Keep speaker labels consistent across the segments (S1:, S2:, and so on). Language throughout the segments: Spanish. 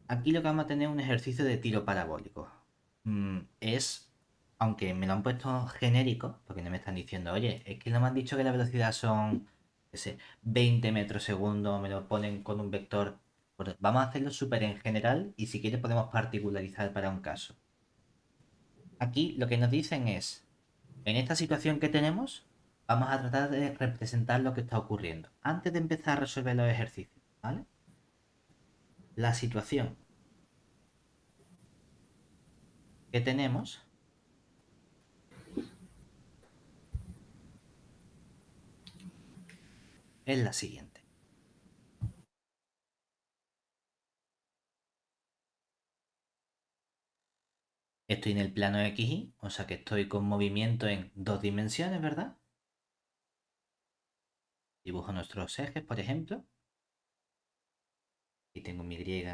S1: aquí lo que vamos a tener es un ejercicio de tiro parabólico. Aunque me lo han puesto genérico, porque no me están diciendo, oye, es que no me han dicho que la velocidad son, qué sé, 20 metros segundo, me lo ponen con un vector. Pues vamos a hacerlo súper en general y si quieres podemos particularizar para un caso. Aquí lo que nos dicen es, en esta situación que tenemos, vamos a tratar de representar lo que está ocurriendo. Antes de empezar a resolver los ejercicios, ¿vale? La situación que tenemos es la siguiente. Estoy en el plano XY, o sea que estoy con movimiento en dos dimensiones, ¿verdad? Dibujo nuestros ejes, por ejemplo. Y tengo mi Y,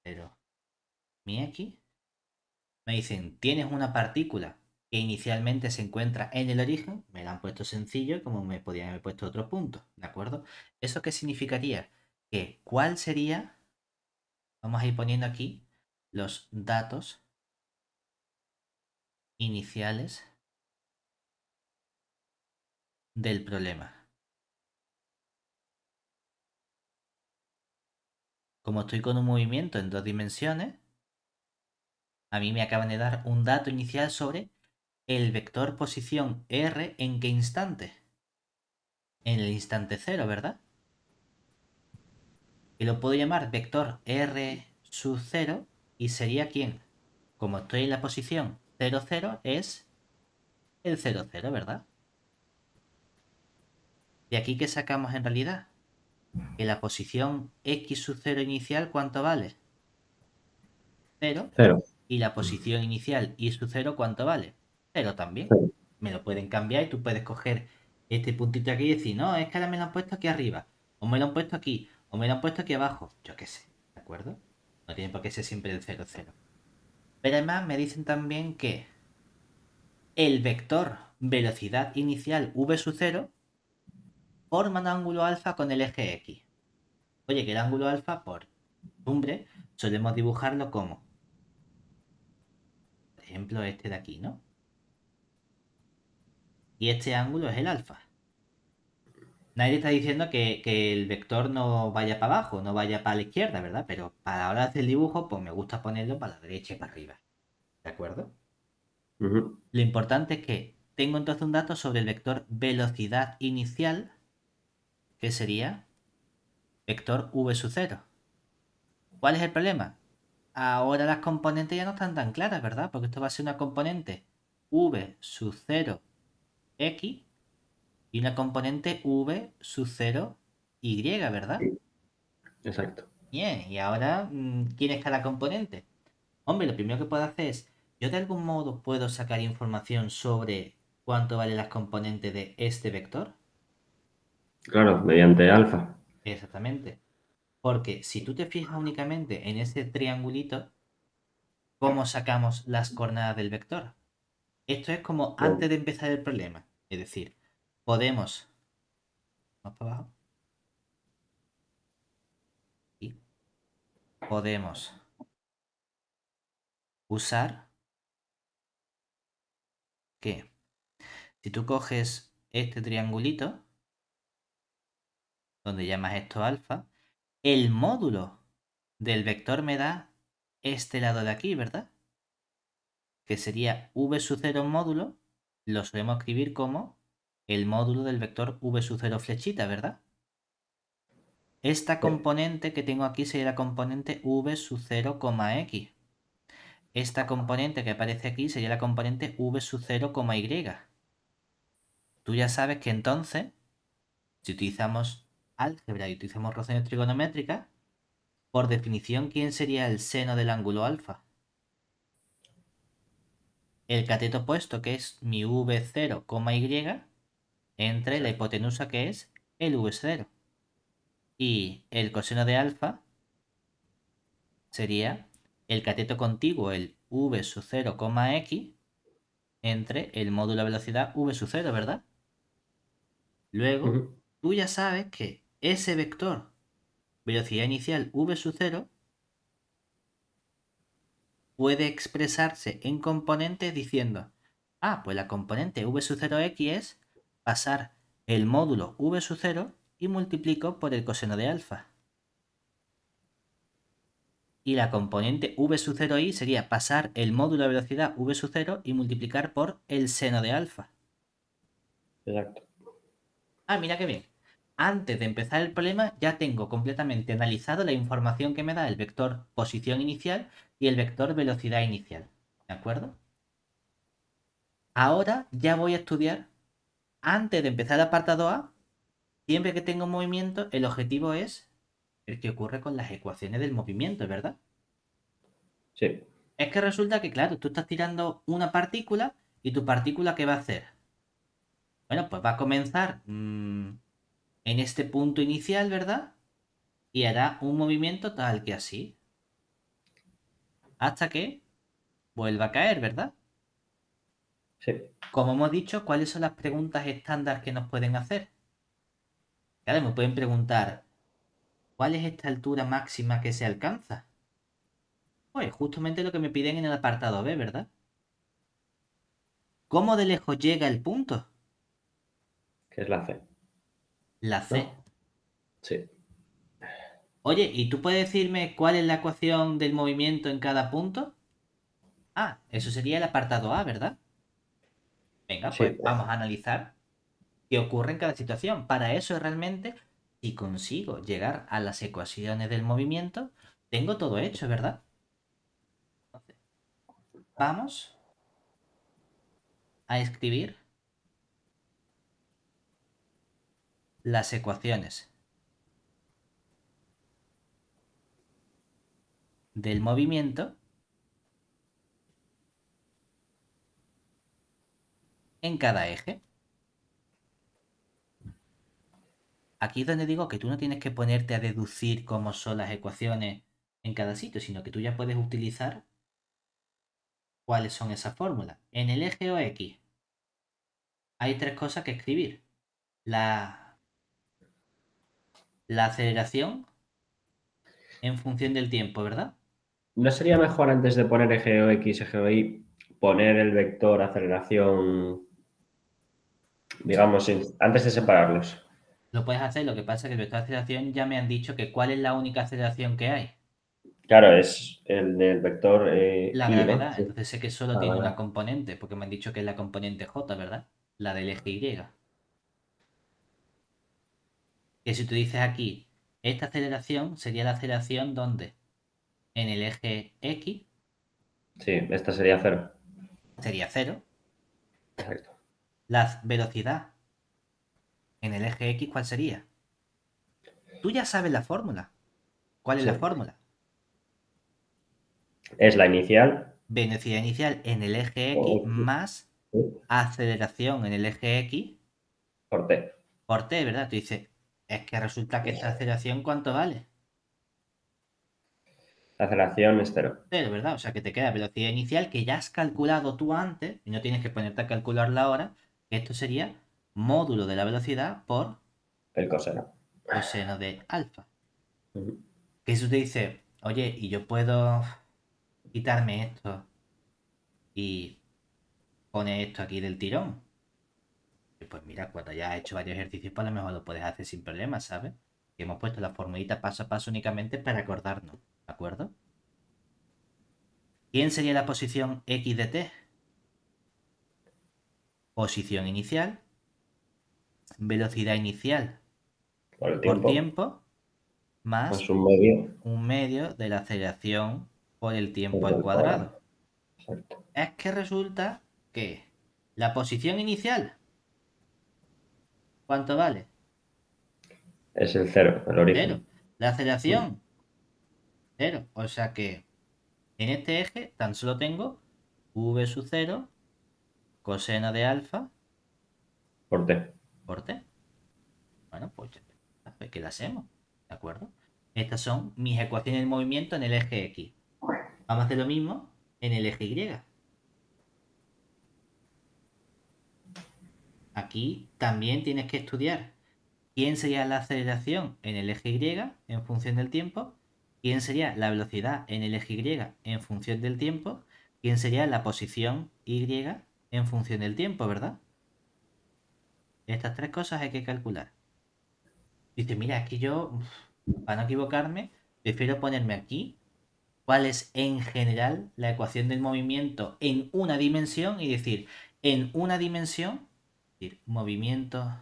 S1: pero mi X. Me dicen, tienes una partícula que inicialmente se encuentra en el origen. Me la han puesto sencillo, como me podían haber puesto otro punto, ¿de acuerdo? ¿Eso qué significaría? Que, ¿cuál sería? Vamos a ir poniendo aquí los datos iniciales del problema. Como estoy con un movimiento en dos dimensiones, a mí me acaban de dar un dato inicial sobre el vector posición R en qué instante. En el instante cero, ¿verdad? Y lo puedo llamar vector R sub 0 y sería ¿quién? Como estoy en la posición 0, 0, es el 0, 0, ¿verdad? ¿De aquí qué sacamos en realidad? Que la posición X sub 0 inicial, ¿cuánto vale? 0.
S2: Cero.
S1: Y la posición inicial Y sub 0, ¿cuánto vale? 0 también.
S2: Cero.
S1: Me lo pueden cambiar y tú puedes coger este puntito aquí y decir, no, es que ahora me lo han puesto aquí arriba, o me lo han puesto aquí, o me lo han puesto aquí abajo. Yo qué sé, ¿de acuerdo? No tiene por qué ser siempre el 0, 0. Pero además me dicen también que el vector velocidad inicial v sub 0 forma un ángulo alfa con el eje X. Oye, que el ángulo alfa, por costumbre, solemos dibujarlo como, por ejemplo, este de aquí, ¿no? Y este ángulo es el alfa. Nadie está diciendo que el vector no vaya para abajo, no vaya para la izquierda, ¿verdad? Pero para la hora de hacer el dibujo, pues me gusta ponerlo para la derecha y para arriba. ¿De acuerdo?
S2: Ujú.
S1: Lo importante es que tengo entonces un dato sobre el vector velocidad inicial, que sería vector v sub 0. ¿Cuál es el problema? Ahora las componentes ya no están tan claras, ¿verdad? Porque esto va a ser una componente v sub 0 x y una componente v sub 0 y, ¿verdad?
S2: Sí, exacto.
S1: Bien, y ahora, ¿quién es cada componente? Hombre, lo primero que puedo hacer es, yo de algún modo puedo sacar información sobre cuánto valen las componentes de este vector.
S2: Claro, mediante alfa.
S1: Exactamente. Porque si tú te fijas únicamente en ese triangulito, ¿cómo sacamos las coordenadas del vector? Esto es como
S2: Con-
S1: antes de empezar el problema. Es decir, podemos... Más para abajo. Y podemos usar que si tú coges este triangulito, donde llamas esto alfa, el módulo del vector me da este lado de aquí, ¿verdad? Que sería v sub 0 módulo, lo solemos escribir como el módulo del vector v sub 0 flechita, ¿verdad? Esta
S2: Sí.
S1: componente que tengo aquí sería la componente v sub 0, x. Esta componente que aparece aquí sería la componente v sub 0, y. Tú ya sabes que entonces, si utilizamos álgebra y utilizamos relaciones trigonométricas, por definición, ¿quién sería el seno del ángulo alfa? El cateto opuesto, que es mi v0, y, entre la
S2: Exacto.
S1: hipotenusa, que es el v0. Y el coseno de alfa sería el cateto contiguo, el v sub 0, x, entre el módulo de velocidad v sub 0, ¿verdad? Luego,
S2: Ujú.
S1: tú ya sabes que ese vector, velocidad inicial v sub 0, puede expresarse en componentes diciendo, pues la componente v sub 0x es pasar el módulo v sub 0 y multiplico por el coseno de alfa. Y la componente v sub 0i sería pasar el módulo de velocidad v sub 0 y multiplicar por el seno de alfa.
S2: Exacto.
S1: Mira qué bien. Antes de empezar el problema ya tengo completamente analizado la información que me da el vector posición inicial y el vector velocidad inicial. ¿De acuerdo? Ahora ya voy a estudiar, antes de empezar el apartado A, siempre que tengo un movimiento, el objetivo es el que ocurre con las ecuaciones del movimiento, ¿verdad?
S2: Sí.
S1: Es que resulta que, claro, tú estás tirando una partícula y tu partícula, ¿qué va a hacer? Bueno, pues va a comenzar en este punto inicial, ¿verdad? Y hará un movimiento tal que así, hasta que vuelva a caer, ¿verdad?
S2: Sí.
S1: Como hemos dicho, ¿cuáles son las preguntas estándar que nos pueden hacer? Claro, me pueden preguntar, ¿cuál es esta altura máxima que se alcanza? Pues justamente lo que me piden en el apartado B, ¿verdad? ¿Cómo de lejos llega el punto?
S2: Que es la C,
S1: La C.
S2: ¿no? Sí.
S1: Oye, ¿y tú puedes decirme cuál es la ecuación del movimiento en cada punto? Eso sería el apartado A, ¿verdad? Venga,
S2: Sí.
S1: pues vamos a analizar qué ocurre en cada situación. Para eso realmente, si consigo llegar a las ecuaciones del movimiento, tengo todo hecho, ¿verdad? Entonces, vamos a escribir las ecuaciones del movimiento en cada eje. Aquí es donde digo que tú no tienes que ponerte a deducir cómo son las ecuaciones en cada sitio, sino que tú ya puedes utilizar cuáles son esas fórmulas. En el eje o X hay tres cosas que escribir. La, la aceleración en función del tiempo, ¿verdad?
S2: ¿No sería mejor antes de poner eje o X, eje o Y, poner el vector aceleración, digamos, antes de separarlos?
S1: Lo puedes hacer, lo que pasa es que el vector de aceleración ya me han dicho que cuál es la única aceleración que hay.
S2: Claro, es el del vector
S1: La
S2: Y, ¿no?
S1: gravedad.
S2: Sí.
S1: Entonces sé que solo
S2: La
S1: tiene una
S2: gravedad.
S1: componente, porque me han dicho que es la componente J, ¿verdad? La del eje Y. Que si tú dices aquí, esta aceleración sería la aceleración donde en el eje X
S2: Sí, esta sería cero.
S1: sería cero.
S2: Exacto.
S1: La velocidad en el eje X, ¿cuál sería? Tú ya sabes la fórmula. ¿Cuál es
S2: Sí.
S1: la fórmula?
S2: Es la inicial.
S1: Velocidad inicial en el eje
S2: O
S1: X
S2: X,
S1: más
S2: sí,
S1: aceleración en el eje X
S2: por T.
S1: por T, ¿verdad? Tú dices, es que resulta que esta aceleración, ¿cuánto vale?
S2: La aceleración es cero.
S1: Cero, ¿verdad? O sea que te queda velocidad inicial que ya has calculado tú antes y no tienes que ponerte a calcularla ahora. Que esto sería módulo de la velocidad por
S2: El coseno.
S1: coseno de alfa.
S2: Ujú.
S1: Que eso te dice, oye, y yo puedo quitarme esto y poner esto aquí del tirón. Y pues mira, cuando ya has hecho varios ejercicios, pues a lo mejor lo puedes hacer sin problemas, ¿sabes? Que hemos puesto la formulita paso a paso únicamente para acordarnos, ¿de acuerdo? ¿Quién sería la posición x de t? Posición inicial, velocidad inicial
S2: Por el
S1: por
S2: tiempo.
S1: tiempo, más
S2: Más un medio.
S1: un medio de la aceleración por el tiempo
S2: Por
S1: al
S2: el cuadrado.
S1: cuadrado.
S2: Exacto.
S1: Es que resulta que la posición inicial, ¿cuánto vale?
S2: Es el cero, el
S1: Cero.
S2: origen.
S1: La
S2: Mm.
S1: aceleración, cero. O sea que en este eje tan solo tengo v sub 0 coseno de alfa
S2: Por T.
S1: por t. Bueno, pues ya está. Pues, ¿qué le hacemos? ¿De acuerdo? Estas son mis ecuaciones de movimiento en el eje X. Vamos a hacer lo mismo en el eje Y. Aquí también tienes que estudiar quién sería la aceleración en el eje Y en función del tiempo quién sería la velocidad en el eje Y en función del tiempo, quién sería la posición Y en función del tiempo, ¿verdad? Estas tres cosas hay que calcular. Dice, mira, es que yo, para no equivocarme, prefiero ponerme aquí cuál es en general la ecuación del movimiento en una dimensión y decir, en una dimensión, es decir, movimiento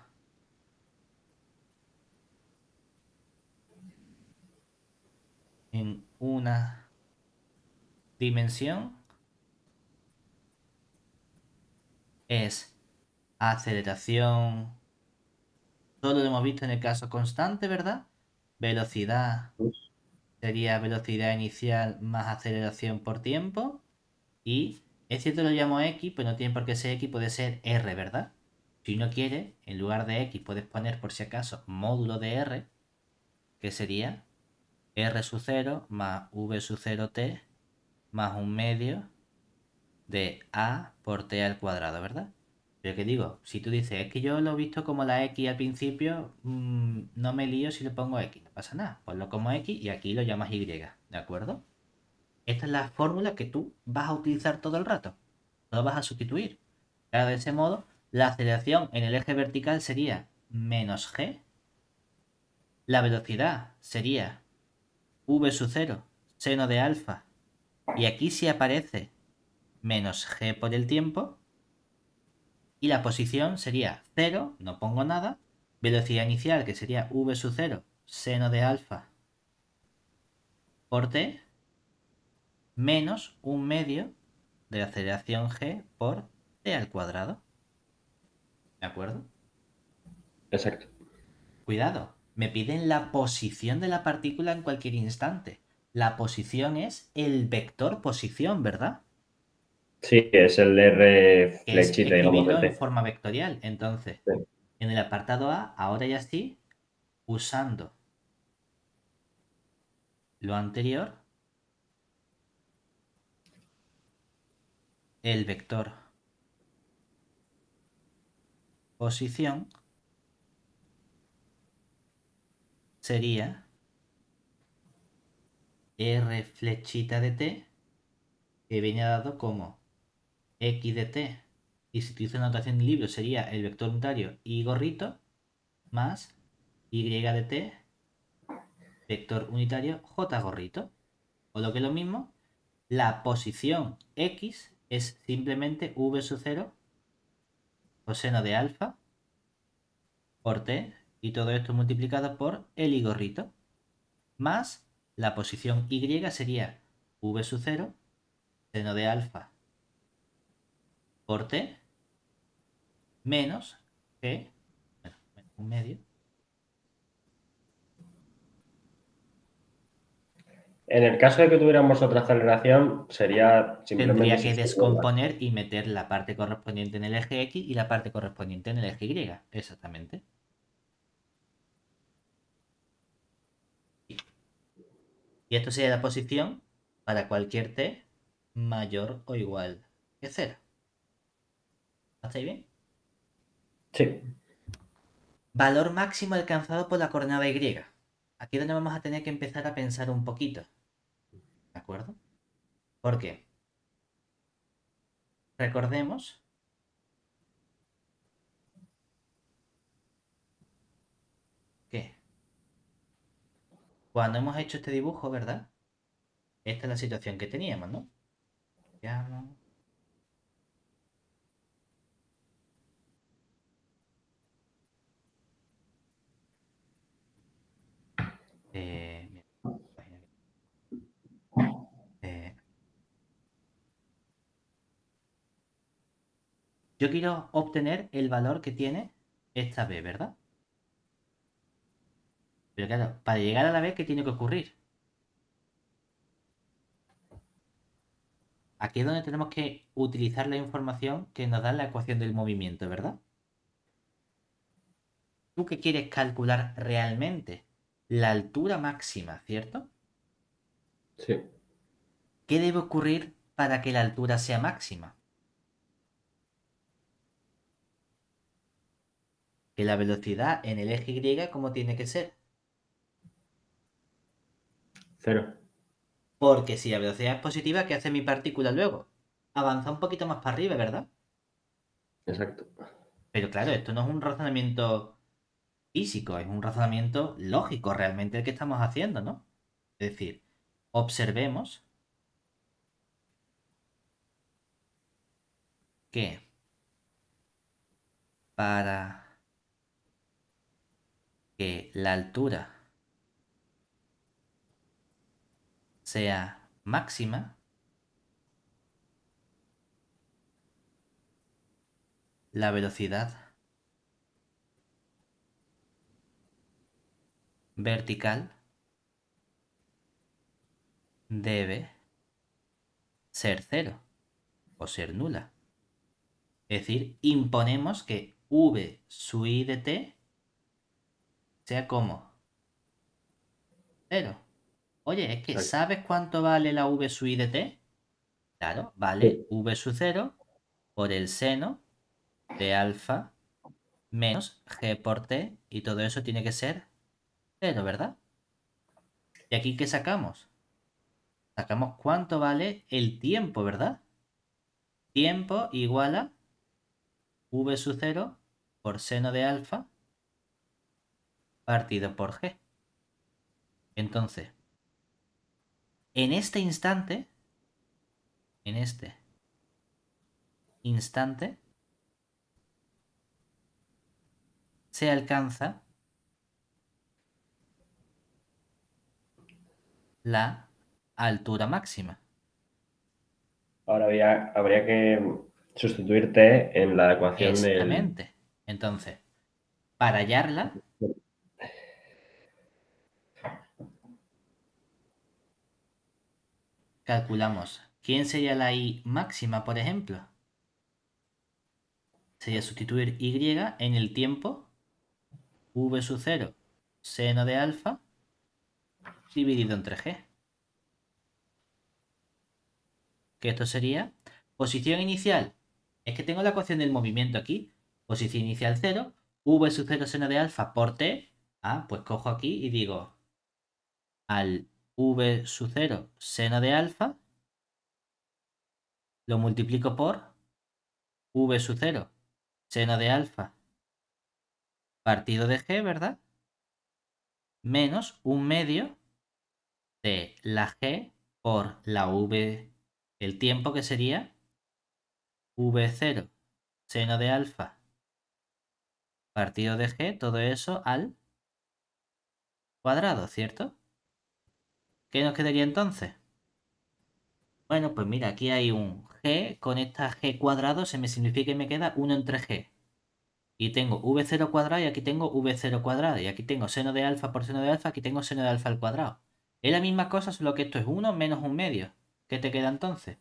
S1: en una dimensión es aceleración, todo lo hemos visto en el caso constante, ¿verdad? Velocidad sería velocidad inicial más aceleración por tiempo. Y es cierto, lo llamo X, pero no tiene por qué ser X, puede ser R, ¿verdad? Si uno quiere, en lugar de X puedes poner por si acaso módulo de R, que sería R sub 0 más V sub 0 t más un medio de A por t al cuadrado, ¿verdad? Pero que digo, si tú dices, es que yo lo he visto como la X al principio, no me lío si le pongo X, no pasa nada. Ponlo como X y aquí lo llamas Y, ¿de acuerdo? Esta es la fórmula que tú vas a utilizar todo el rato. No vas a sustituir. Claro, de ese modo, la aceleración en el eje vertical sería menos g. La velocidad sería v sub 0 seno de alfa. Y aquí sí aparece menos g por el tiempo. Y la posición sería 0, no pongo nada. Velocidad inicial, que sería v sub 0 seno de alfa por t, menos un medio de aceleración g por t al cuadrado. ¿De acuerdo?
S2: Exacto.
S1: Cuidado, me piden la posición de la partícula en cualquier instante. La posición es el vector posición, ¿verdad?
S2: Sí, es el R
S1: Que es
S2: flechita, digamos, de
S1: escribirlo en
S2: T.
S1: forma vectorial. Entonces,
S2: Sí.
S1: en el apartado A, ahora ya sí, usando lo anterior, el vector posición sería R flechita de t, que viene dado como x de t. Y si utilizo notación de libro sería el vector unitario y gorrito más y de t vector unitario j gorrito. O lo que es lo mismo, la posición x es simplemente v sub 0 coseno de alfa por t y todo esto multiplicado por el y gorrito. Más la posición y sería v sub 0 seno de alfa por t menos g, bueno, menos un medio.
S2: En el caso de que tuviéramos otra aceleración, sería simplemente
S1: Tendría
S2: si
S1: que
S2: estuviera igual.
S1: descomponer y meter la parte correspondiente en el eje X y la parte correspondiente en el eje Y. Exactamente. Y esto sería la posición para cualquier t mayor o igual que 0. ¿Estáis bien?
S2: Sí,
S1: Valor máximo alcanzado por la coordenada Y. Aquí es donde vamos a tener que empezar a pensar un poquito. ¿De acuerdo? ¿Por qué? Recordemos que cuando hemos hecho este dibujo, ¿verdad? Esta es la situación que teníamos, ¿no? Llamo. Mira, página eh, yo quiero obtener el valor que tiene esta B, ¿verdad? Pero claro, para llegar a la B, ¿qué tiene que ocurrir? Aquí es donde tenemos que utilizar la información que nos da la ecuación del movimiento, ¿verdad? ¿Tú qué quieres calcular realmente? La altura máxima, ¿cierto?
S2: sí.
S1: ¿Qué debe ocurrir para que la altura sea máxima? Que la velocidad en el eje Y, ¿cómo tiene que ser?
S2: Cero.
S1: Porque si la velocidad es positiva, ¿qué hace mi partícula luego? Avanza un poquito más para arriba, ¿verdad?
S2: Exacto.
S1: Pero claro, esto no es un razonamiento físico, es un razonamiento lógico realmente el que estamos haciendo, ¿no? Es decir, observemos que para que la altura sea máxima, la velocidad vertical debe ser cero o ser nula. Es decir, imponemos que v sub i de t sea como cero. Oye, es que
S2: Exacto.
S1: ¿sabes cuánto vale la v sub i de t? Claro, vale
S2: Sí.
S1: v sub 0 por el seno de alfa menos g por t y todo eso tiene que ser cero, ¿verdad? ¿Y aquí qué sacamos? Sacamos cuánto vale el tiempo, ¿verdad? Tiempo igual a v sub 0 por seno de alfa partido por g. Entonces, en este instante, se alcanza la altura máxima.
S2: Ahora habría que sustituir T en la ecuación del...
S1: Exactamente. Entonces, para hallarla, calculamos quién sería la i máxima, por ejemplo. Sería sustituir y en el tiempo v sub 0 seno de alfa dividido entre g. Que esto sería posición inicial. Es que tengo la ecuación del movimiento aquí. Posición inicial 0, v sub 0 seno de alfa por t. Ah, pues cojo aquí y digo al v sub 0 seno de alfa, lo multiplico por v sub 0 seno de alfa partido de g, ¿verdad? Menos un medio de la g por la v, el tiempo que sería v0 seno de alfa partido de g, todo eso al cuadrado, ¿cierto? ¿Qué nos quedaría entonces? Bueno, pues mira, aquí hay un g, con esta g cuadrado se me simplifica y me queda 1 entre g. Y tengo v0 cuadrado y aquí tengo v0 cuadrado. Y aquí tengo seno de alfa por seno de alfa, aquí tengo seno de alfa al cuadrado. Es la misma cosa, solo que esto es 1 menos un medio. ¿Qué te queda entonces?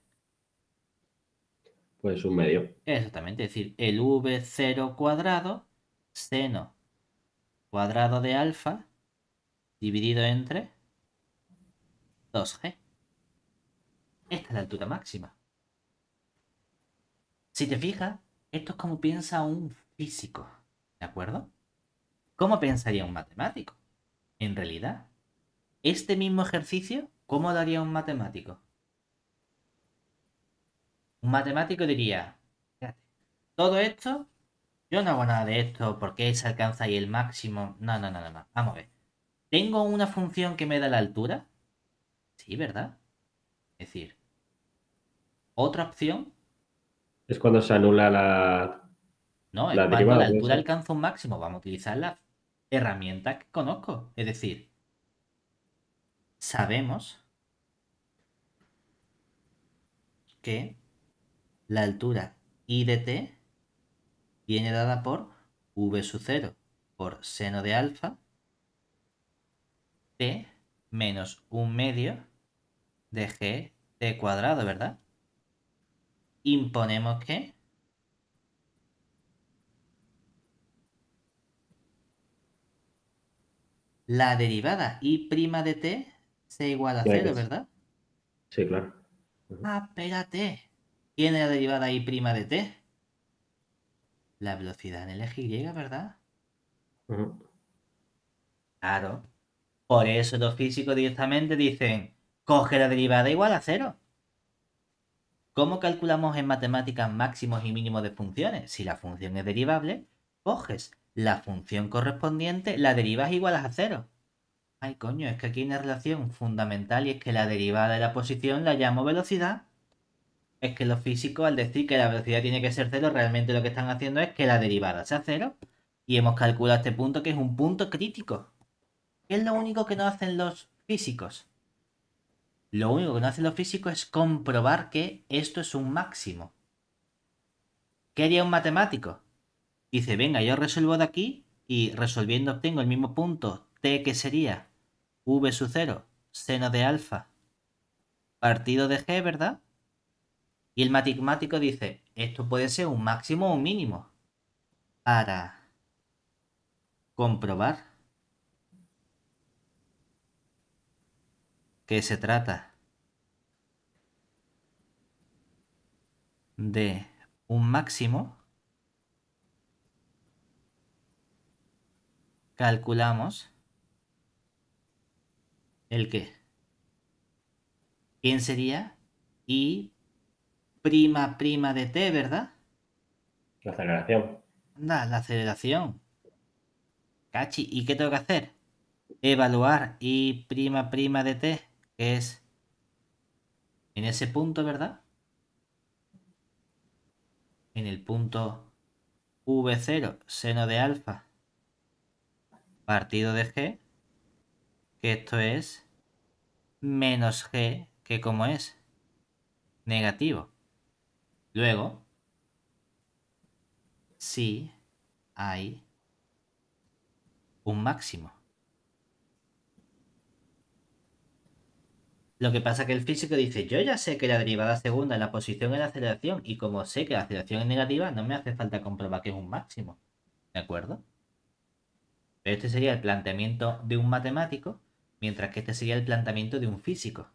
S2: Pues un medio.
S1: Exactamente, es decir, el v0 cuadrado seno cuadrado de alfa dividido entre 2g. Esta es la altura máxima. Si te fijas, esto es como piensa un físico, ¿de acuerdo? ¿Cómo pensaría un matemático? En realidad, este mismo ejercicio, ¿cómo lo haría un matemático? Un matemático diría, fíjate, todo esto, yo no hago nada de esto porque se alcanza ahí el máximo. No, no, no, no, no. Vamos a ver. ¿Tengo una función que me da la altura? Sí, ¿verdad? Es decir, otra opción,
S2: Es cuando se anula la,
S1: no, es
S2: la
S1: cuando la
S2: derivada, ¿puede
S1: altura
S2: ser?
S1: alcanza un máximo. Vamos a utilizar las herramientas que conozco. Es decir, sabemos que la altura i de t viene dada por v sub 0 por seno de alfa t menos un medio de g t cuadrado, ¿verdad? Imponemos que la derivada i' de t sea igual a
S2: Tiene que
S1: cero,
S2: ser.
S1: ¿verdad?
S2: Sí, claro. Ujú.
S1: Ah, espérate. ¿Quién es la derivada i' de t? La velocidad en el eje y, ¿verdad?
S2: Ujú.
S1: Claro. Por eso los físicos directamente dicen, coge la derivada igual a cero. ¿Cómo calculamos en matemáticas máximos y mínimos de funciones? Si la función es derivable, coges la función correspondiente, la derivas igual a cero. Ay, coño, es que aquí hay una relación fundamental y es que la derivada de la posición la llamo velocidad. Es que los físicos, al decir que la velocidad tiene que ser cero, realmente lo que están haciendo es que la derivada sea cero. Y hemos calculado este punto que es un punto crítico. ¿Qué es lo único que no hacen los físicos? Lo único que no hacen los físicos es comprobar que esto es un máximo. ¿Qué haría un matemático? Dice, venga, yo resuelvo de aquí y resolviendo obtengo el mismo punto t que sería v sub 0 seno de alfa partido de g, ¿verdad? Y el matemático dice, esto puede ser un máximo o un mínimo. Para comprobar que se trata de un máximo, calculamos el qué. ¿Quién sería? Y prima prima de t, ¿verdad?
S2: La aceleración.
S1: Anda, la aceleración. Cachi, ¿y qué tengo que hacer? Evaluar y prima prima de t, que es en ese punto, ¿verdad? En el punto v0 seno de alfa partido de g, que esto es menos g, que como es negativo. Luego, sí hay un máximo. Lo que pasa es que el físico dice, yo ya sé que la derivada segunda es la posición en la aceleración y como sé que la aceleración es negativa, no me hace falta comprobar que es un máximo. ¿De acuerdo? Pero este sería el planteamiento de un matemático, mientras que este sería el planteamiento de un físico.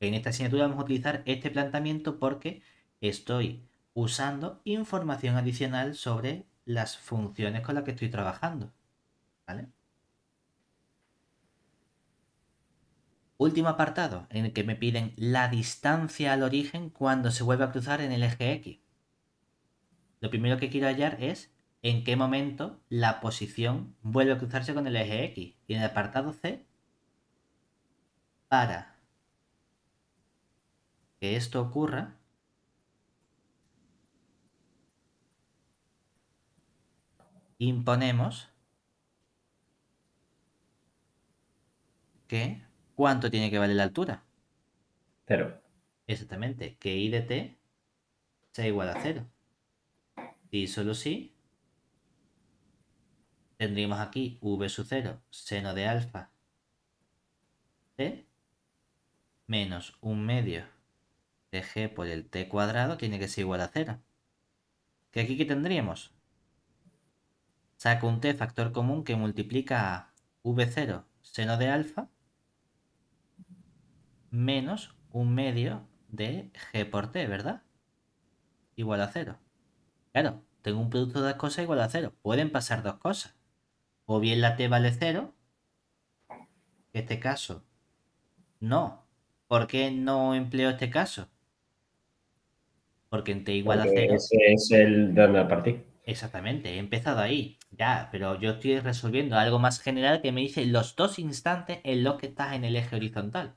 S1: En esta asignatura vamos a utilizar este planteamiento porque estoy usando información adicional sobre las funciones con las que estoy trabajando. ¿Vale? Último apartado, en el que me piden la distancia al origen cuando se vuelve a cruzar en el eje X. Lo primero que quiero hallar es en qué momento la posición vuelve a cruzarse con el eje X. Y en el apartado C, para que esto ocurra, imponemos que ¿cuánto tiene que valer la altura?
S2: Cero.
S1: Exactamente, que I de t sea igual a cero. Y solo si tendríamos aquí v sub 0 seno de alfa t menos un medio de g por el t cuadrado tiene que ser igual a cero. ¿Que aquí qué tendríamos? Saco un t factor común que multiplica a v0 seno de alfa menos un medio de g por t, ¿verdad? Igual a cero. Claro, tengo un producto de dos cosas igual a cero. Pueden pasar dos cosas. O bien la t vale cero, en este caso no. ¿Por qué no empleo este caso? Porque en t igual a
S2: Porque
S1: cero,
S2: ese es el de donde partí.
S1: exactamente, he empezado ahí. Ya, pero yo estoy resolviendo algo más general que me dice los dos instantes en los que estás en el eje horizontal.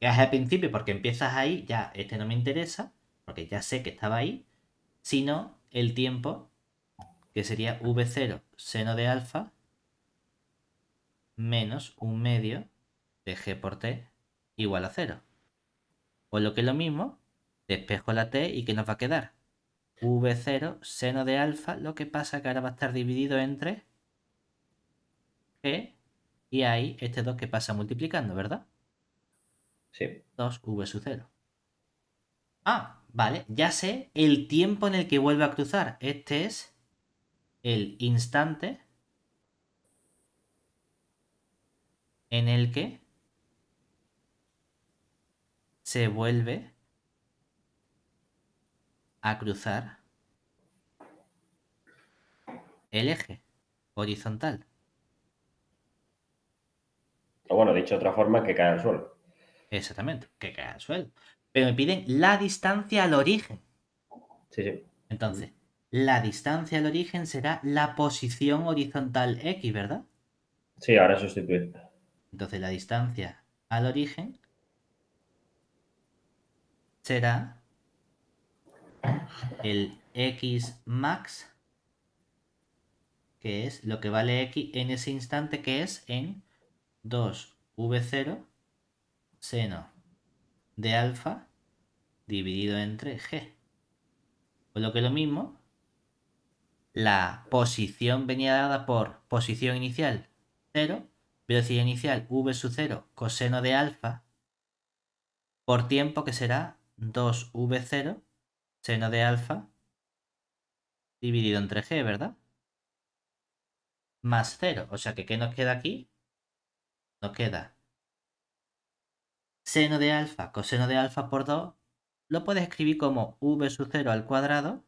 S1: Ya es al principio porque empiezas ahí, ya este no me interesa, porque ya sé que estaba ahí, sino el tiempo, que sería v0 seno de alfa menos un medio de g por t igual a cero. O lo que es lo mismo, despejo la t y ¿qué nos va a quedar? V0 seno de alfa, lo que pasa que ahora va a estar dividido entre g y hay este 2 que pasa multiplicando, ¿verdad?
S2: Sí.
S1: 2v sub 0. Ah, vale, ya sé el tiempo en el que vuelve a cruzar. Este es el instante en el que se vuelve a cruzar el eje horizontal.
S2: O bueno, dicho de otra forma, que cae al suelo.
S1: Exactamente, que cae al suelo. Pero me piden la distancia al origen.
S2: Sí, sí.
S1: Entonces, la distancia al origen será la posición horizontal X, ¿verdad?
S2: Sí, ahora sustituir.
S1: Entonces, la distancia al origen será el X max, que es lo que vale X en ese instante, que es en 2v0 seno de alfa dividido entre g. Por lo que lo mismo, la posición venía dada por posición inicial 0, velocidad inicial v sub 0 coseno de alfa por tiempo, que será 2v0 seno de alfa dividido entre g, ¿verdad? Más 0. O sea que, ¿qué nos queda aquí? Nos queda seno de alfa coseno de alfa por 2. Lo puedes escribir como v sub 0 al cuadrado,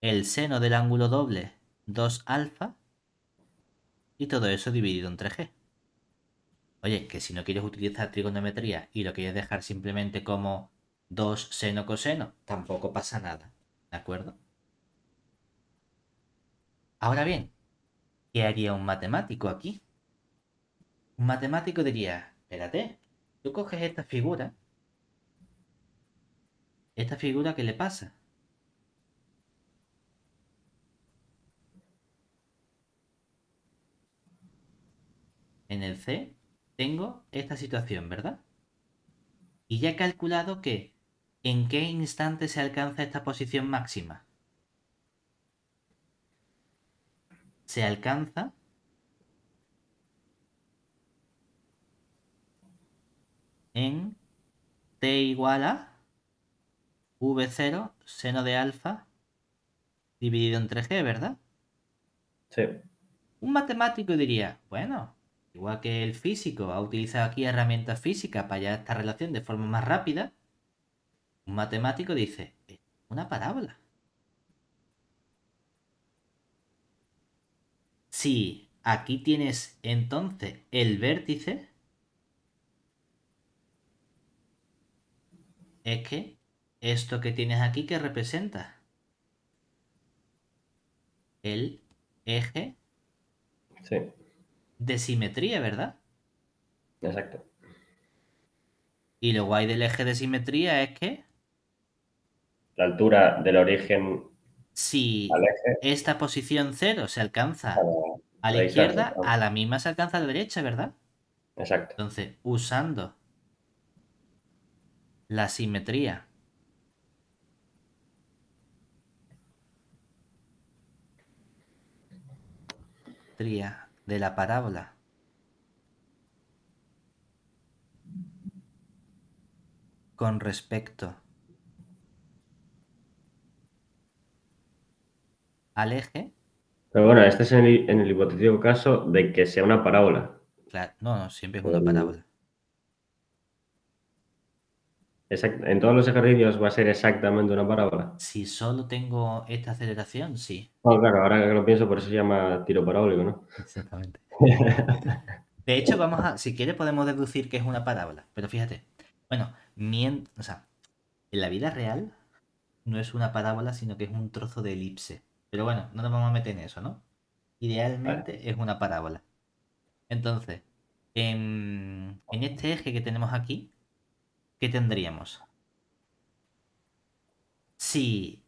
S1: el seno del ángulo doble 2 alfa, y todo eso dividido entre g. Oye, que si no quieres utilizar trigonometría y lo quieres dejar simplemente como 2 seno coseno, tampoco pasa nada. ¿De acuerdo? Ahora bien, ¿qué haría un matemático aquí? Un matemático diría, espérate, tú coges esta figura, ¿qué le pasa? En el C tengo esta situación, ¿verdad? Y ya he calculado que en qué instante se alcanza esta posición máxima. Se alcanza en t igual a v0 seno de alfa dividido entre g, ¿verdad?
S2: Sí.
S1: Un matemático diría, bueno, igual que el físico ha utilizado aquí herramientas físicas para hallar esta relación de forma más rápida, un matemático dice, es una parábola. Si aquí tienes entonces el vértice, es que esto que tienes aquí, que representa el eje
S2: Sí,
S1: de simetría, ¿verdad?
S2: exacto.
S1: Y lo guay del eje de simetría es que
S2: La altura del origen al
S1: si
S2: eje
S1: esta posición cero se
S2: a
S1: alcanza a la
S2: la distancia.
S1: izquierda, a la misma se alcanza a la derecha, ¿verdad?
S2: Exacto.
S1: Entonces, usando la simetría de la parábola con respecto al eje,
S2: Pero bueno, este es en el hipotético caso de que sea una parábola.
S1: claro, no, no, siempre es una
S2: El-
S1: parábola.
S2: en todos los ejercicios va a ser exactamente una parábola.
S1: Si solo tengo esta aceleración, sí.
S2: Bueno, claro, ahora que lo pienso, por eso se llama tiro parabólico, ¿no?
S1: Exactamente. De hecho, si quieres podemos deducir que es una parábola, pero fíjate, bueno, o sea, en la vida real no es una parábola, sino que es un trozo de elipse. Pero bueno, no nos vamos a meter en eso, ¿no?
S2: Vale.
S1: Idealmente es una parábola. Entonces, en este eje que tenemos aquí, ¿qué tendríamos? Si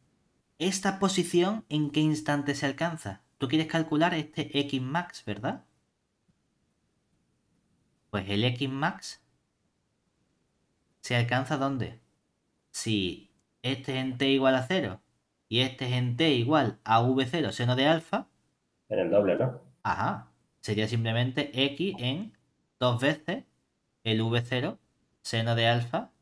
S1: esta posición, ¿en qué instante se alcanza? Tú quieres calcular este X max, ¿verdad? Pues el X max se alcanza ¿dónde? Si este es en t igual a 0 y este es en t igual a v0 seno de alfa,
S2: En el doble, ¿no?
S1: ajá, sería simplemente x en dos veces el v0 seno de alfa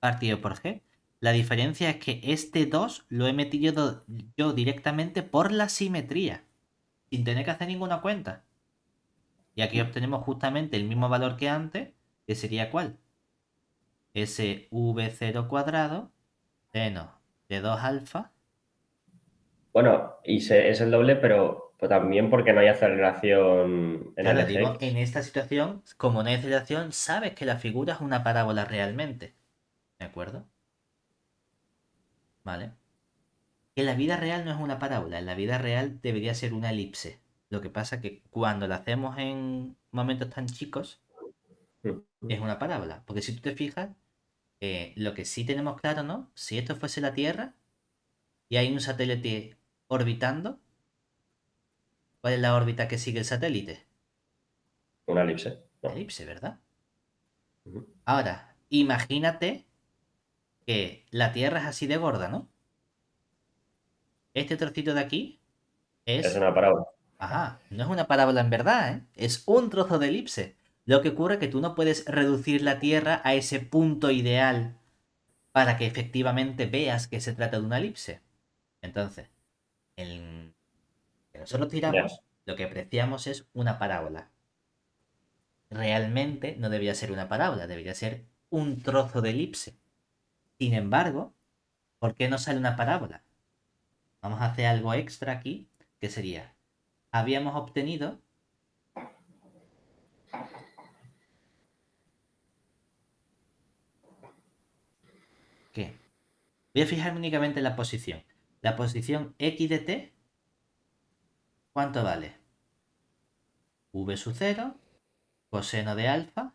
S1: partido por g. La diferencia es que este 2 lo he metido yo directamente por la simetría, sin tener que hacer ninguna cuenta. Y aquí obtenemos justamente el mismo valor que antes, que sería ¿cuál? Ese v0 cuadrado seno de 2 alfa.
S2: Bueno, es el doble, pero O también porque no hay aceleración en el
S1: Claro,
S2: eje
S1: digo,
S2: X.
S1: en esta situación, como no hay aceleración, sabes que la figura es una parábola realmente. ¿De acuerdo? ¿Vale? En la vida real no es una parábola, en la vida real debería ser una elipse. Lo que pasa que cuando la hacemos en momentos tan chicos, es una parábola. Porque si tú te fijas, lo que sí tenemos claro, ¿no? Si esto fuese la Tierra y hay un satélite orbitando, ¿cuál es la órbita que sigue el satélite?
S2: Una elipse,
S1: La
S2: ¿no?
S1: elipse, ¿verdad?
S2: Ujú.
S1: Ahora, imagínate que la Tierra es así de gorda, ¿no? Este trocito de aquí
S2: Es
S1: es...
S2: una parábola.
S1: Ajá, no es una parábola en verdad, ¿eh? Es un trozo de elipse. Lo que ocurre es que tú no puedes reducir la Tierra a ese punto ideal para que efectivamente veas que se trata de una elipse. Entonces, el que nosotros
S2: Ya.
S1: tiramos, lo que apreciamos es una parábola. Realmente no debería ser una parábola, debería ser un trozo de elipse. Sin embargo, ¿por qué no sale una parábola? Vamos a hacer algo extra aquí, que sería, habíamos obtenido que, voy a fijarme únicamente en la posición. La posición x de t, ¿cuánto vale? V sub 0, coseno de alfa,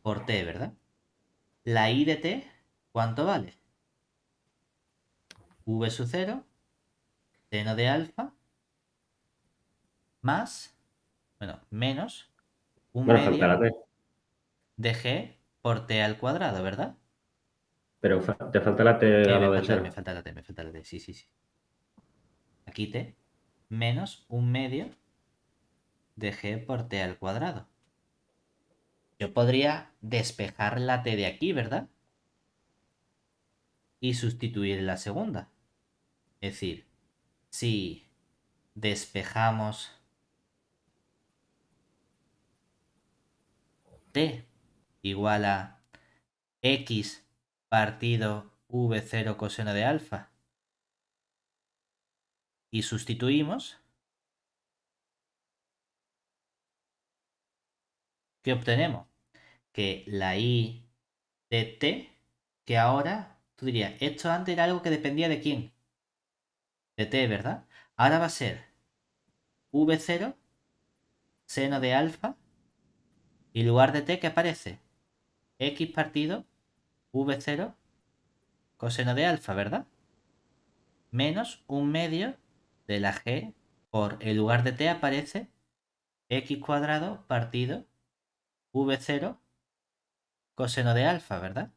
S1: por t, ¿verdad? La y de t, ¿cuánto vale? V sub 0, seno de alfa, más, bueno, menos un
S2: Bueno, falta
S1: medio
S2: la T.
S1: de g por t al cuadrado, ¿verdad?
S2: Pero te falta la T al lado de
S1: Me
S2: cero.
S1: falta la t, me falta la t, sí, sí, sí. Aquí t, menos un medio de g por t al cuadrado. Yo podría despejar la t de aquí, ¿verdad? Y sustituir la segunda. Es decir, si despejamos t igual a x partido v0 coseno de alfa y sustituimos, ¿qué obtenemos? Que la y de t, que ahora, tú dirías, esto antes era algo que dependía de quién, de t, ¿verdad? Ahora va a ser v0 seno de alfa y en lugar de t, ¿qué aparece? X partido v0 coseno de alfa, ¿verdad? Menos un medio de la g por, en lugar de t aparece x cuadrado partido v0 coseno de alfa, ¿verdad?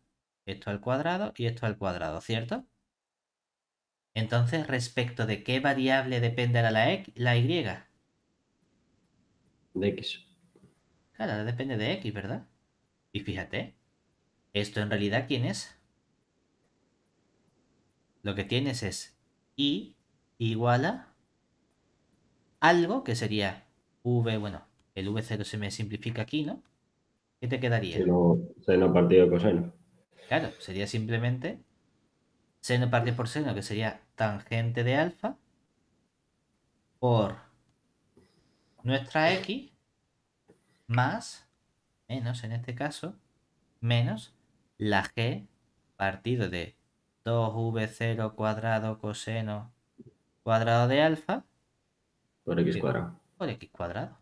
S1: Esto al cuadrado y esto al cuadrado, ¿cierto? Entonces, respecto de qué variable depende ahora la y.
S2: De X.
S1: Claro, ahora depende de x, ¿verdad? Y fíjate, esto en realidad, ¿quién es? Lo que tienes es y igual a algo que sería v, bueno, el v0 se me simplifica aquí, ¿no? ¿Qué te quedaría?
S2: Seno partido coseno.
S1: Claro, sería simplemente seno partido por seno, que sería tangente de alfa, por nuestra x, más, menos en este caso, menos la g partido de 2v0 cuadrado coseno cuadrado de alfa
S2: Por X cuadrado.
S1: por x cuadrado.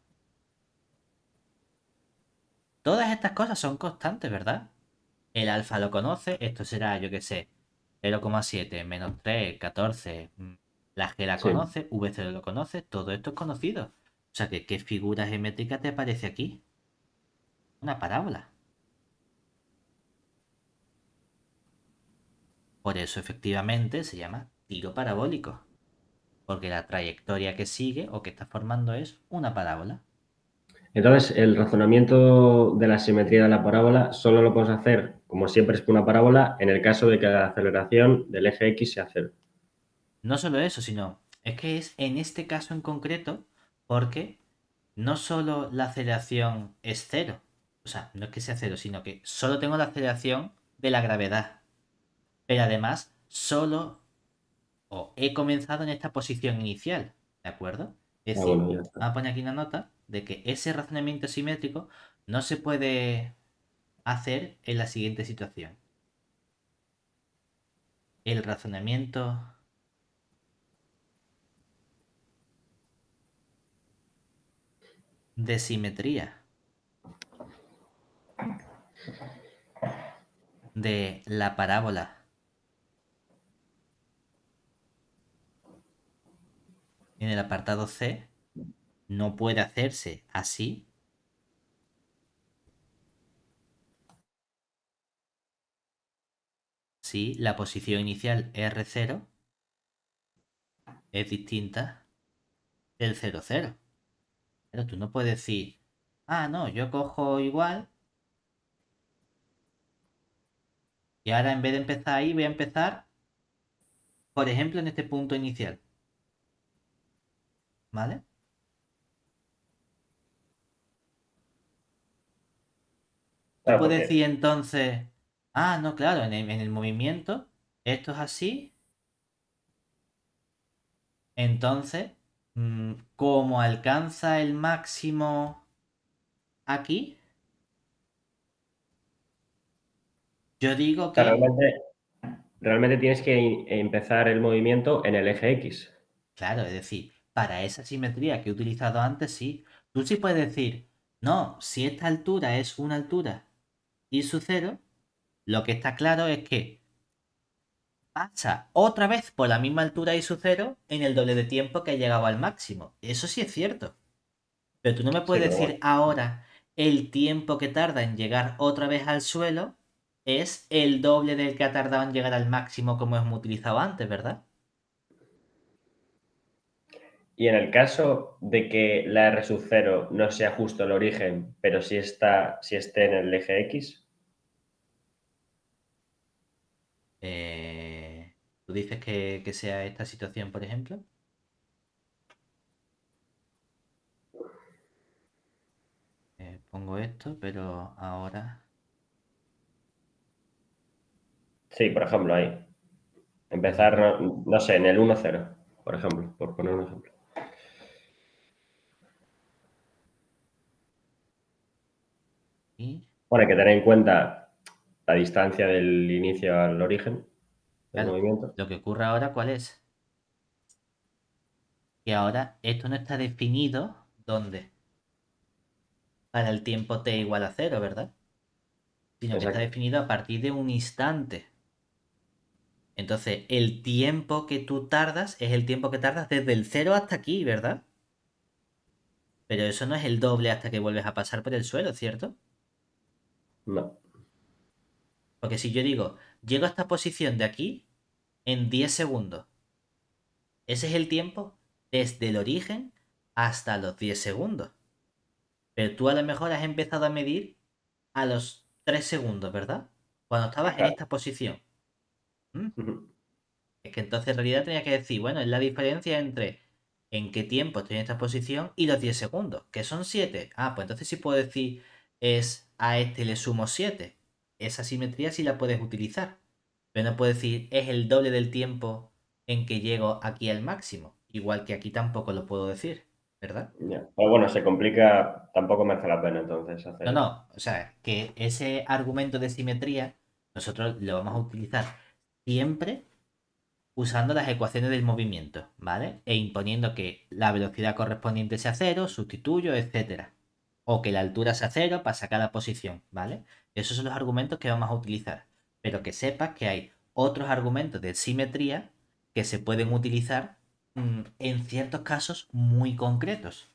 S1: Todas estas cosas son constantes, ¿verdad? El alfa lo conoce, esto será, yo qué sé, 0,7 menos 3, 14. La G la
S2: Sí.
S1: conoce, V0 lo conoce, todo esto es conocido. O sea, ¿qué figura geométrica te aparece aquí? Una parábola. Por eso efectivamente se llama tiro parabólico. Porque la trayectoria que sigue o que está formando es una parábola.
S2: Entonces, el razonamiento de la simetría de la parábola solo lo podemos hacer, como siempre es una parábola, en el caso de que la aceleración del eje X sea cero.
S1: No solo eso, sino es que es en este caso en concreto porque no solo la aceleración es cero. O sea, no es que sea cero, sino que solo tengo la aceleración de la gravedad. Pero además, solo he comenzado en esta posición inicial. ¿De acuerdo? Es
S2: Ah,
S1: decir,
S2: bueno, ya está.
S1: vamos a poner aquí una nota de que ese razonamiento simétrico no se puede hacer en la siguiente situación. El razonamiento de simetría de la parábola en el apartado C no puede hacerse así si la posición inicial R0 es distinta del 0,0. Pero tú no puedes decir, ah, no, yo cojo igual y ahora en vez de empezar ahí voy a empezar, por ejemplo, en este punto inicial. ¿Vale? Tú
S2: Claro,
S1: puedes
S2: porque
S1: decir entonces, ah, no, claro, en el movimiento esto es así, entonces, como alcanza el máximo aquí, yo digo
S2: o sea,
S1: que,
S2: realmente tienes que empezar el movimiento en el eje X.
S1: claro, es decir, para esa simetría que he utilizado antes, sí, tú sí puedes decir, no, si esta altura es una altura y su cero, lo que está claro es que pasa otra vez por la misma altura y su cero en el doble de tiempo que ha llegado al máximo. Eso sí es cierto. Pero tú no me
S2: Sí,
S1: puedes
S2: pero
S1: decir
S2: bueno.
S1: ahora el tiempo que tarda en llegar otra vez al suelo es el doble del que ha tardado en llegar al máximo como hemos utilizado antes, ¿verdad?
S2: Y en el caso de que la R sub 0 no sea justo el origen, pero si esté en el eje X,
S1: Tú dices que sea esta situación, por ejemplo. Pongo esto, pero ahora...
S2: sí, por ejemplo, ahí. Empezar,
S1: Vale.
S2: no sé, en el 1-0, por ejemplo, por poner un ejemplo.
S1: Y,
S2: Bueno, hay que tener en cuenta la distancia del inicio al origen del
S1: claro,
S2: movimiento.
S1: lo que ocurre ahora, ¿cuál es? Que ahora esto no está definido, ¿dónde? Para el tiempo t igual a cero, ¿verdad? Sino que está
S2: Exacto.
S1: definido a partir de un instante. Entonces, el tiempo que tú tardas es el tiempo que tardas desde el cero hasta aquí, ¿verdad? Pero eso no es el doble hasta que vuelves a pasar por el suelo, ¿cierto?
S2: No,
S1: Porque si yo digo, llego a esta posición de aquí en 10 segundos, ese es el tiempo desde el origen hasta los 10 segundos. Pero tú a lo mejor has empezado a medir a los 3 segundos, ¿verdad? Cuando estabas en
S2: claro.
S1: esta posición. ¿Mm?
S2: Ujú.
S1: Es que entonces en realidad tenía que decir, bueno, es la diferencia entre en qué tiempo estoy en esta posición y los 10 segundos, que son 7. Ah, pues entonces sí puedo decir es a este le sumo 7. Esa simetría sí la puedes utilizar. Pero no puedo decir es el doble del tiempo en que llego aquí al máximo. Igual que aquí tampoco lo puedo decir, ¿verdad?
S2: Ya. Pero bueno, se complica, tampoco merece la pena entonces
S1: No,
S2: hacer eso.
S1: no, o sea, que ese argumento de simetría nosotros lo vamos a utilizar siempre usando las ecuaciones del movimiento, ¿vale? E imponiendo que la velocidad correspondiente sea cero, sustituyo, etcétera. O que la altura sea cero para sacar la posición, ¿vale? Esos son los argumentos que vamos a utilizar. Pero que sepas que hay otros argumentos de simetría que se pueden utilizar en ciertos casos muy concretos.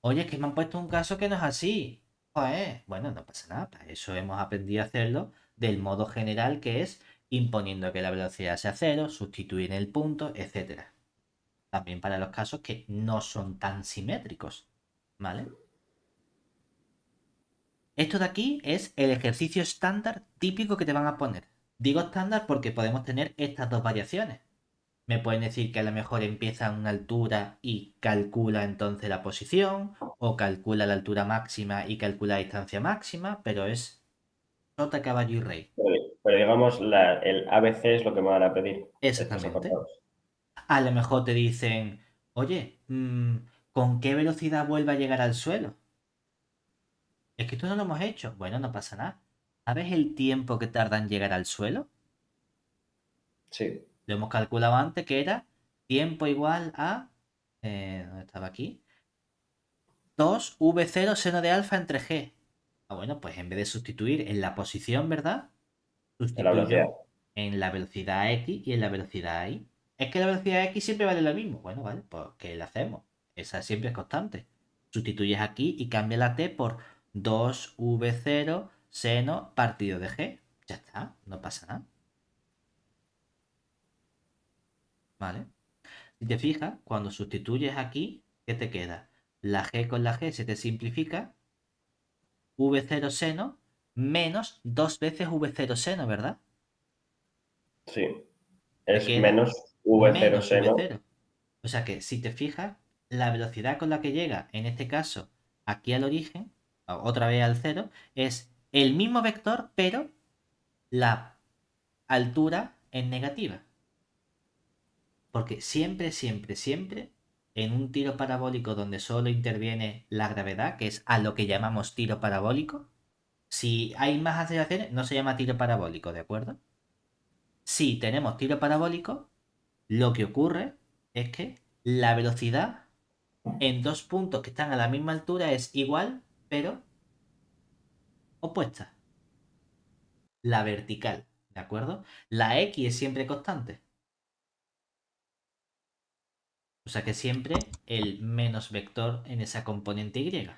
S1: Oye, es que me han puesto un caso que no es así. Joder, bueno, no pasa nada. Para eso hemos aprendido a hacerlo del modo general que es imponiendo que la velocidad sea cero, sustituir el punto, etcétera. También para los casos que no son tan simétricos. ¿Vale? Esto de aquí es el ejercicio estándar típico que te van a poner. Digo estándar porque podemos tener estas dos variaciones. Me pueden decir que a lo mejor empieza a una altura y calcula entonces la posición, o calcula la altura máxima y calcula la distancia máxima, pero es sota, caballo y rey.
S2: Pero digamos, el ABC es lo que me van a pedir, estos
S1: Exactamente.
S2: apartados.
S1: A lo mejor te dicen, oye, ¿con qué velocidad vuelve a llegar al suelo? Es que esto no lo hemos hecho. Bueno, no pasa nada. ¿Sabes el tiempo que tarda en llegar al suelo?
S2: Sí,
S1: Lo hemos calculado antes que era tiempo igual a... ¿dónde estaba aquí? 2v0 seno de alfa entre g. Ah, bueno, pues en vez de sustituir en la posición, ¿verdad?
S2: en la velocidad.
S1: Sustituyo en la velocidad x y en la velocidad y. Es que la velocidad x siempre vale lo mismo. Bueno, vale, pues ¿qué le hacemos? Esa siempre es constante. Sustituyes aquí y cambia la t por 2v0 seno partido de g. Ya está, no pasa nada. ¿Vale? Si te fijas, cuando sustituyes aquí, ¿qué te queda? La g con la g se te simplifica, v0 seno menos dos veces v0 seno, ¿verdad?
S2: Sí,
S1: Te
S2: es
S1: queda
S2: menos v0
S1: menos
S2: seno.
S1: v0. O sea que si te fijas, la velocidad con la que llega, en este caso, aquí al origen, otra vez al cero, es el mismo vector, pero la altura en negativa. Porque siempre, siempre, siempre, en un tiro parabólico donde solo interviene la gravedad, que es a lo que llamamos tiro parabólico, si hay más aceleraciones, no se llama tiro parabólico, ¿de acuerdo? Si tenemos tiro parabólico, lo que ocurre es que la velocidad en dos puntos que están a la misma altura es igual, pero opuesta. La vertical, ¿de acuerdo? La X es siempre constante. O sea que siempre el menos vector en esa componente Y.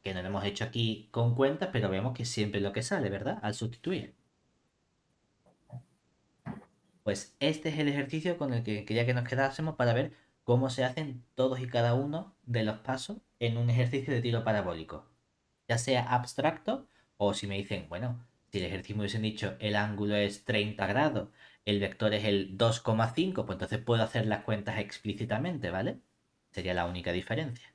S1: Que no lo hemos hecho aquí con cuentas, pero vemos que siempre es lo que sale, ¿verdad? Al sustituir. Pues este es el ejercicio con el que quería que nos quedásemos para ver cómo se hacen todos y cada uno de los pasos en un ejercicio de tiro parabólico. Ya sea abstracto o si me dicen, bueno, si el ejercicio me hubiesen dicho el ángulo es 30 grados, el vector es el 2,5, pues entonces puedo hacer las cuentas explícitamente, ¿vale? Sería la única diferencia.